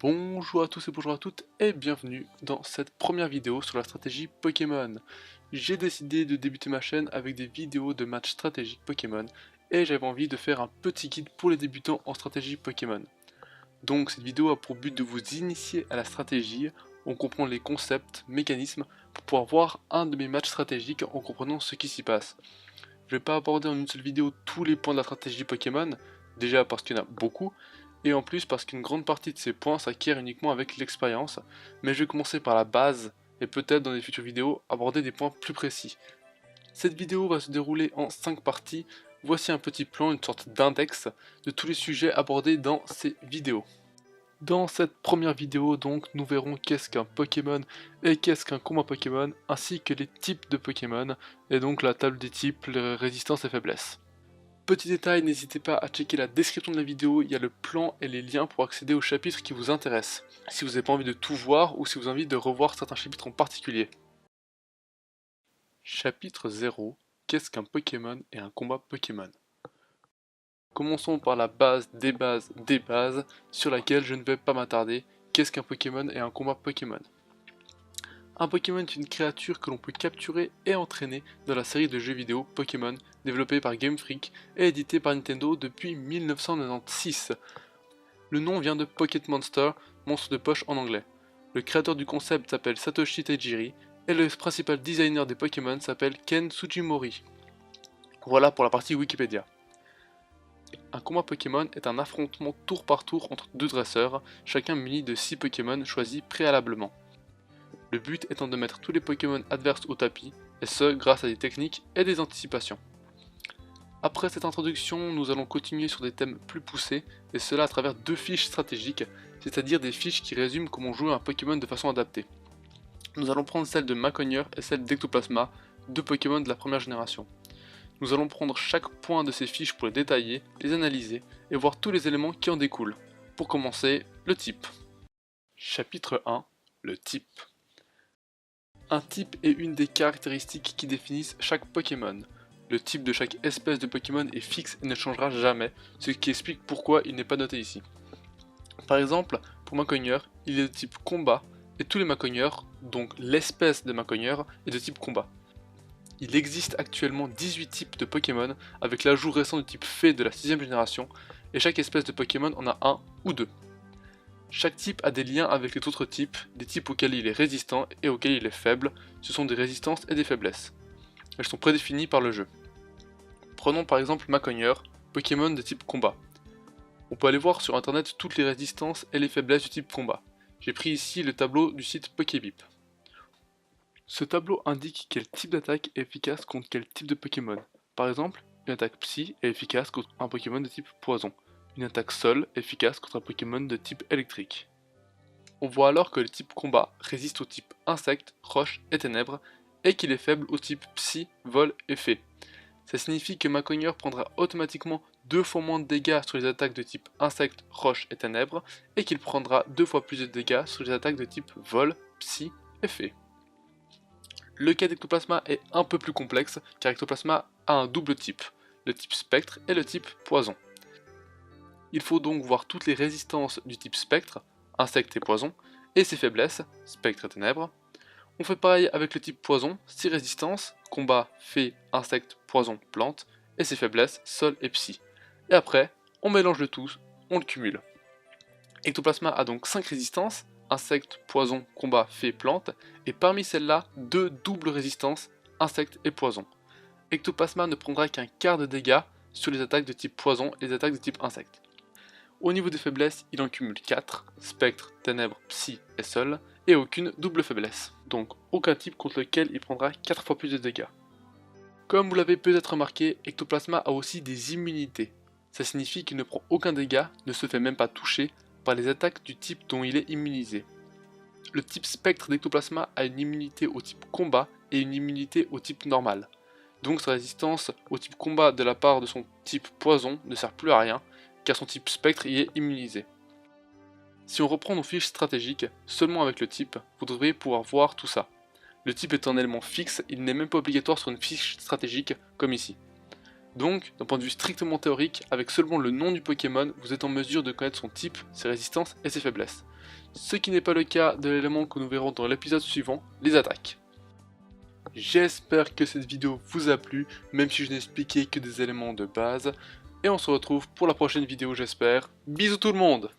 Bonjour à tous et bonjour à toutes et bienvenue dans cette première vidéo sur la stratégie Pokémon. J'ai décidé de débuter ma chaîne avec des vidéos de matchs stratégiques Pokémon et j'avais envie de faire un petit guide pour les débutants en stratégie Pokémon. Donc cette vidéo a pour but de vous initier à la stratégie, on comprend les concepts, mécanismes pour pouvoir voir un de mes matchs stratégiques en comprenant ce qui s'y passe. Je vais pas aborder en une seule vidéo tous les points de la stratégie Pokémon, déjà parce qu'il y en a beaucoup, et en plus parce qu'une grande partie de ces points s'acquiert uniquement avec l'expérience, mais je vais commencer par la base, et peut-être dans les futures vidéos aborder des points plus précis. Cette vidéo va se dérouler en 5 parties, voici un petit plan, une sorte d'index de tous les sujets abordés dans ces vidéos. Dans cette première vidéo donc, nous verrons qu'est-ce qu'un Pokémon et qu'est-ce qu'un combat Pokémon, ainsi que les types de Pokémon, et donc la table des types, les résistances et faiblesses. Petit détail, n'hésitez pas à checker la description de la vidéo, il y a le plan et les liens pour accéder aux chapitres qui vous intéressent, si vous n'avez pas envie de tout voir ou si vous avez envie de revoir certains chapitres en particulier. Chapitre 0. Qu'est-ce qu'un Pokémon et un combat Pokémon? Commençons par la base des bases, sur laquelle je ne vais pas m'attarder. Qu'est-ce qu'un Pokémon et un combat Pokémon? Un Pokémon est une créature que l'on peut capturer et entraîner dans la série de jeux vidéo Pokémon, développée par Game Freak et édité par Nintendo depuis 1996. Le nom vient de Pocket Monster, monstre de poche en anglais. Le créateur du concept s'appelle Satoshi Tajiri et le principal designer des Pokémon s'appelle Ken Sugimori. Voilà pour la partie Wikipédia. Un combat Pokémon est un affrontement tour par tour entre deux dresseurs, chacun muni de 6 Pokémon choisis préalablement. Le but étant de mettre tous les Pokémon adverses au tapis, et ce grâce à des techniques et des anticipations. Après cette introduction, nous allons continuer sur des thèmes plus poussés, et cela à travers 2 fiches stratégiques, c'est-à-dire des fiches qui résument comment jouer un Pokémon de façon adaptée. Nous allons prendre celle de Macogneur et celle d'Ectoplasma, 2 Pokémon de la première génération. Nous allons prendre chaque point de ces fiches pour les détailler, les analyser, et voir tous les éléments qui en découlent. Pour commencer, le type. Chapitre 1. Le type. Un type est une des caractéristiques qui définissent chaque Pokémon. Le type de chaque espèce de Pokémon est fixe et ne changera jamais, ce qui explique pourquoi il n'est pas noté ici. Par exemple, pour Macogneur, il est de type combat, et tous les Macogneurs, donc l'espèce de Macogneur, est de type combat. Il existe actuellement 18 types de Pokémon, avec l'ajout récent du type Fée de la 6ème génération, et chaque espèce de Pokémon en a un ou deux. Chaque type a des liens avec les autres types, des types auxquels il est résistant et auxquels il est faible, ce sont des résistances et des faiblesses. Elles sont prédéfinies par le jeu. Prenons par exemple Macogneur, Pokémon de type combat. On peut aller voir sur internet toutes les résistances et les faiblesses du type combat. J'ai pris ici le tableau du site Pokébip. Ce tableau indique quel type d'attaque est efficace contre quel type de Pokémon. Par exemple, une attaque Psy est efficace contre un Pokémon de type poison. Une attaque Sol est efficace contre un Pokémon de type électrique. On voit alors que le type combat résiste au type insecte, roche et ténèbres, et qu'il est faible au type psy, vol et fée. Ça signifie que Macogneur prendra automatiquement 2 fois moins de dégâts sur les attaques de type insecte, roche et ténèbres, et qu'il prendra 2 fois plus de dégâts sur les attaques de type vol, psy et fée. Le cas d'Ectoplasma est un peu plus complexe, car Ectoplasma a un double type, le type spectre et le type poison. Il faut donc voir toutes les résistances du type spectre, insecte et poison, et ses faiblesses, spectre et ténèbres. On fait pareil avec le type poison, 6 résistances, combat, fée, insecte, poison, plante, et ses faiblesses, sol et psy. Et après, on mélange le tout, on le cumule. Ectoplasma a donc 5 résistances, insecte, poison, combat, fée, plante, et parmi celles-là, 2 doubles résistances, insecte et poison. Ectoplasma ne prendra qu'un quart de dégâts sur les attaques de type poison et les attaques de type insecte. Au niveau des faiblesses, il en cumule 4, spectre, ténèbres, psy et sol, et aucune double faiblesse, donc aucun type contre lequel il prendra 4 fois plus de dégâts. Comme vous l'avez peut-être remarqué, Ectoplasma a aussi des immunités. Ça signifie qu'il ne prend aucun dégât, ne se fait même pas toucher par les attaques du type dont il est immunisé. Le type spectre d'Ectoplasma a une immunité au type combat et une immunité au type normal. Donc sa résistance au type combat de la part de son type poison ne sert plus à rien, car son type spectre y est immunisé. Si on reprend nos fiches stratégiques, seulement avec le type, vous devriez pouvoir voir tout ça. Le type est un élément fixe, il n'est même pas obligatoire sur une fiche stratégique comme ici. Donc, d'un point de vue strictement théorique, avec seulement le nom du Pokémon, vous êtes en mesure de connaître son type, ses résistances et ses faiblesses. ce qui n'est pas le cas de l'élément que nous verrons dans l'épisode suivant, les attaques. J'espère que cette vidéo vous a plu, même si je n'ai expliqué que des éléments de base, et on se retrouve pour la prochaine vidéo j'espère. Bisous tout le monde!